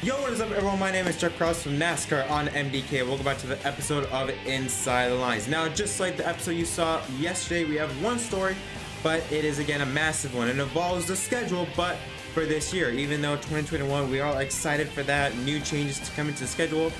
Yo, what is up everyone? My name is Chuck Cross from Nascar on MDK. Welcome back to the episode of Inside the Lines. Now, just like the episode you saw yesterday, we have one story, but it is again a massive one. It involves the schedule, but for this year, even though 2021, we are all excited for that, new changes to come into the schedule,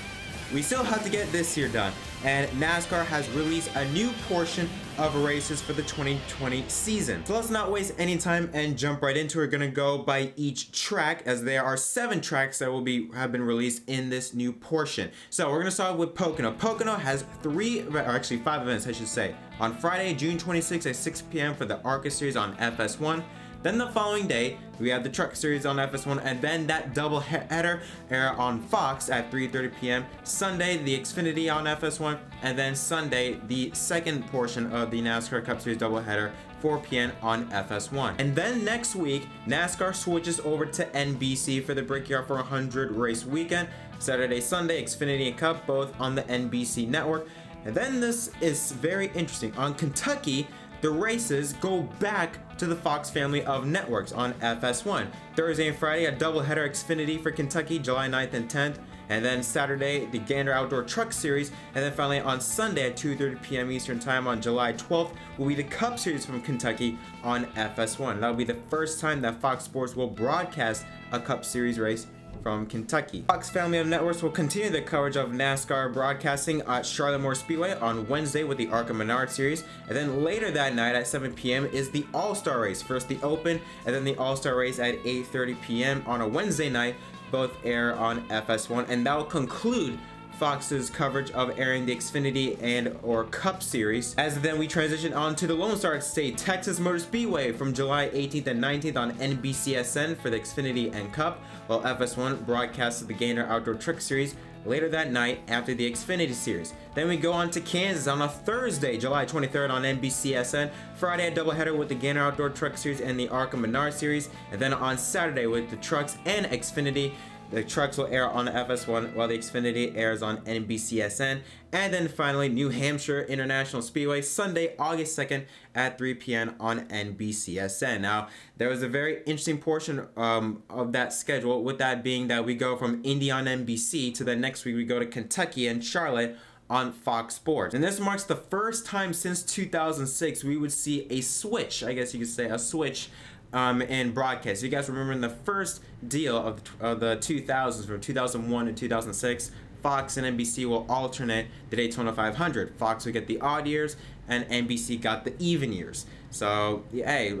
we still have to get this year done. And NASCAR has released a new portion of races for the 2020 season. So let's not waste any time and jump right into it. We're gonna go by each track, as there are 7 tracks that have been released in this new portion. So we're gonna start with Pocono. Pocono has 5 events, I should say. On Friday, June 26th at 6 p.m. for the ARCA Series on FS1. Then the following day, we have the Truck Series on FS1, and then that double header air on Fox at 3:30 p.m. Sunday, the Xfinity on FS1, and then Sunday, the second portion of the NASCAR Cup Series doubleheader, 4 p.m. on FS1. And then next week, NASCAR switches over to NBC for the Brickyard 400 race weekend. Saturday, Sunday, Xfinity and Cup, both on the NBC network. And then this is very interesting. On Kentucky, the races go back to the Fox family of networks on FS1. Thursday and Friday, a doubleheader Xfinity for Kentucky, July 9th and 10th. And then Saturday, the Gander Outdoor Truck Series. And then finally on Sunday at 2:30 p.m. Eastern Time on July 12th will be the Cup Series from Kentucky on FS1. That'll be the first time that Fox Sports will broadcast a Cup Series race from Kentucky. Fox family of networks will continue the coverage of NASCAR broadcasting at Charlotte Moore Speedway on Wednesday with the ARCA Menard Series, and then later that night at 7 p.m. is the All-Star Race. First the Open, and then the All-Star Race at 8:30 p.m. on a Wednesday night. Both air on FS1, and that will conclude Fox's coverage of airing the Xfinity and or Cup Series. As then we transition on to the Lone Star State Texas Motor Speedway from July 18th and 19th on NBCSN for the Xfinity and Cup, while FS1 broadcasts the Gander Outdoor Truck Series later that night after the Xfinity Series. Then we go on to Kansas on a Thursday, July 23rd on NBCSN, Friday a doubleheader with the Gander Outdoor Truck Series and the ARCA Menard Series, and then on Saturday with the Trucks and Xfinity. The Trucks will air on FS1 while the Xfinity airs on NBCSN. And then finally, New Hampshire International Speedway, Sunday, August 2nd at 3 p.m. on NBCSN. Now, there was a very interesting portion of that schedule, with that being that we go from Indy on NBC to the next week we go to Kentucky and Charlotte on Fox Sports. And this marks the first time since 2006 we would see a switch, I guess you could say, a switch in broadcast. You guys remember in the first deal of the 2000s, from 2001 to 2006, Fox and NBC will alternate the Daytona 500. Fox would get the odd years, and NBC got the even years. So, hey,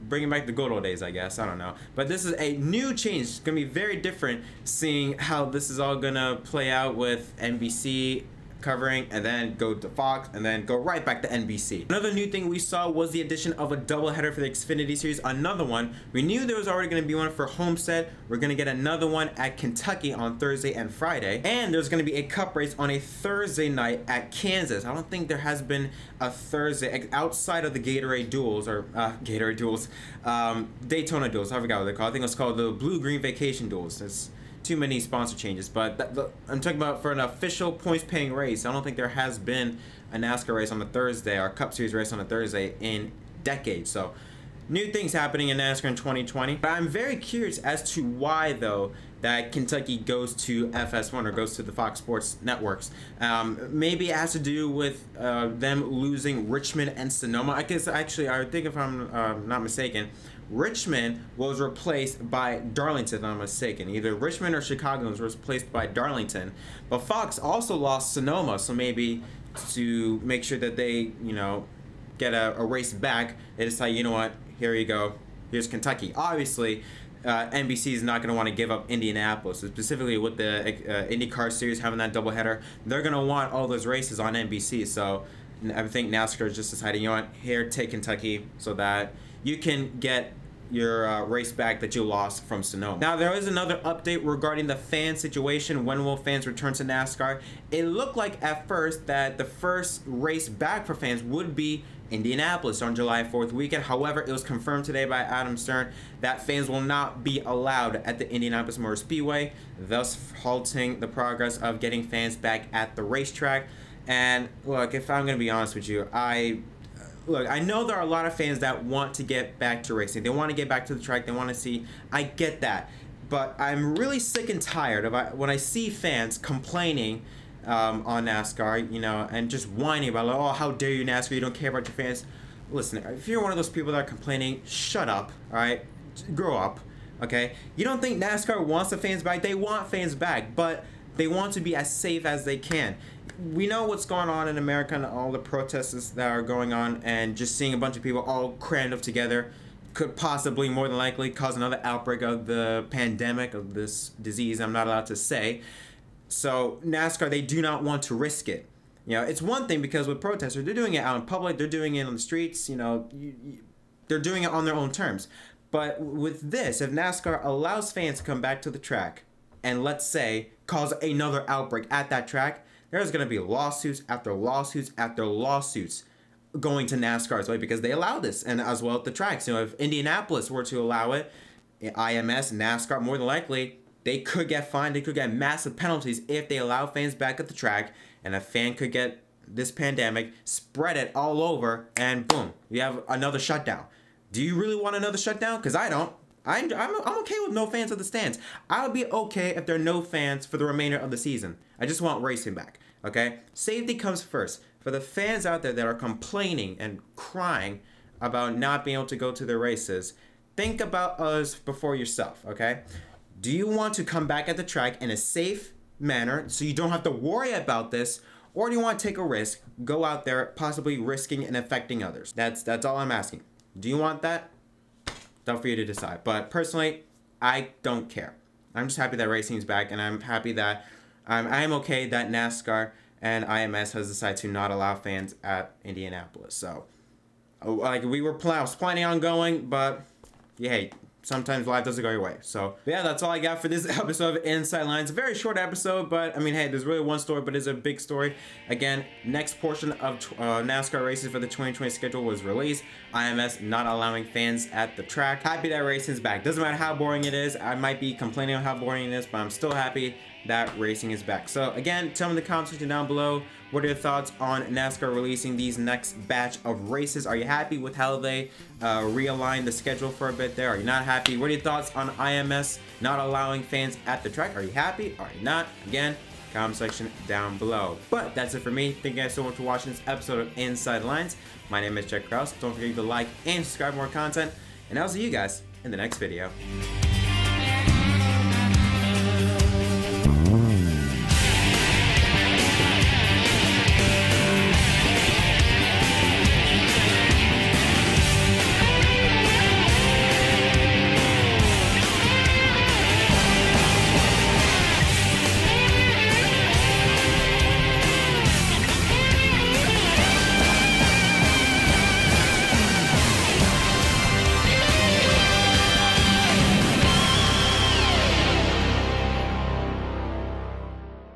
bringing back the good old days, I guess. I don't know. But this is a new change. It's going to be very different seeing how this is all going to play out with NBC covering, and then go to Fox, and then go right back to NBC. Another new thing we saw was the addition of a doubleheader for the Xfinity Series. Another one. We knew there was already going to be one for Homestead. We're going to get another one at Kentucky on Thursday and Friday. And there's going to be a Cup race on a Thursday night at Kansas. I don't think there has been a Thursday outside of the Gatorade Duels, or Gatorade Duels, Daytona Duels. I forgot what they're called. I think it's called the Blue Green Vacation Duels. It's too many sponsor changes, but I'm talking about for an official points-paying race. I don't think there has been a NASCAR race on a Thursday or a Cup Series race on a Thursday in decades. So, new things happening in NASCAR in 2020. But I'm very curious as to why, though, that Kentucky goes to FS1 or goes to the Fox Sports networks. Maybe it has to do with them losing Richmond and Sonoma. I guess actually, I think if I'm not mistaken, Richmond was replaced by Darlington, if I'm not mistaken. Either Richmond or Chicago was replaced by Darlington. But Fox also lost Sonoma, so maybe to make sure that they, you know, get a race back, they decide, you know what, here you go, here's Kentucky. Obviously, NBC is not going to want to give up Indianapolis, specifically with the IndyCar Series having that doubleheader. They're going to want all those races on NBC, so I think NASCAR is just deciding, you know what, here, take Kentucky so that you can get your race back that you lost from Sonoma. Now, there is another update regarding the fan situation. When will fans return to NASCAR? It looked like at first that the first race back for fans would be Indianapolis on July 4th weekend. However, it was confirmed today by Adam Stern that fans will not be allowed at the Indianapolis Motor Speedway, thus halting the progress of getting fans back at the racetrack. And look, if I'm going to be honest with you, I know there are a lot of fans that want to get back to racing. They want to get back to the track. They want to see. I get that. but I'm really sick and tired of when I see fans complaining on NASCAR, you know, and just whining about, like, oh, how dare you, NASCAR, you don't care about your fans. Listen, if you're one of those people that are complaining, shut up, alright? Grow up, okay? You don't think NASCAR wants the fans back? They want fans back, but they want to be as safe as they can. We know what's going on in America and all the protests that are going on, and just seeing a bunch of people all crammed up together could possibly, more than likely, cause another outbreak of the pandemic of this disease I'm not allowed to say. So NASCAR, they do not want to risk it. You know, it's one thing because with protesters, they're doing it out in public, they're doing it on the streets, you know, they're doing it on their own terms. But with this, if NASCAR allows fans to come back to the track and, let's say, cause another outbreak at that track, there's going to be lawsuits after lawsuits after lawsuits going to NASCAR's way because they allow this, and as well at the tracks. You know, if Indianapolis were to allow it, IMS, NASCAR, more than likely, they could get fined, they could get massive penalties if they allow fans back at the track, and a fan could get this pandemic, spread it all over, and boom, you have another shutdown. Do you really want another shutdown? Because I don't. I'm okay with no fans at the stands. I'll be okay if there are no fans for the remainder of the season. I just want racing back, okay? Safety comes first. For the fans out there that are complaining and crying about not being able to go to their races, think about us before yourself, okay? Do you want to come back at the track in a safe manner so you don't have to worry about this, or do you want to take a risk, go out there possibly risking and affecting others? That's all I'm asking. Do you want that? It's up for you to decide. But personally, I don't care. I'm just happy that racing's back, and I'm happy that I'm okay that NASCAR and IMS has decided to not allow fans at Indianapolis. So, like, I was planning on going, but yeah, hey, sometimes life doesn't go your way. So yeah, that's all I got for this episode of Inside Lines. A very short episode, but I mean, hey, there's really one story, but it's a big story. Again, next portion of NASCAR races for the 2020 schedule was released. IMS not allowing fans at the track. Happy that racing's back. Doesn't matter how boring it is. I might be complaining on how boring it is, but I'm still happy that racing is back. So again, tell me in the comment section down below, what are your thoughts on NASCAR releasing these next batch of races? Are you happy with how they realigned the schedule for a bit there? Are you not happy? What are your thoughts on IMS not allowing fans at the track? Are you happy? Are you not? Again, comment section down below. But that's it for me. Thank you guys so much for watching this episode of Inside Lines. My name is Jack Krause. Don't forget to like and subscribe for more content, and I'll see you guys in the next video.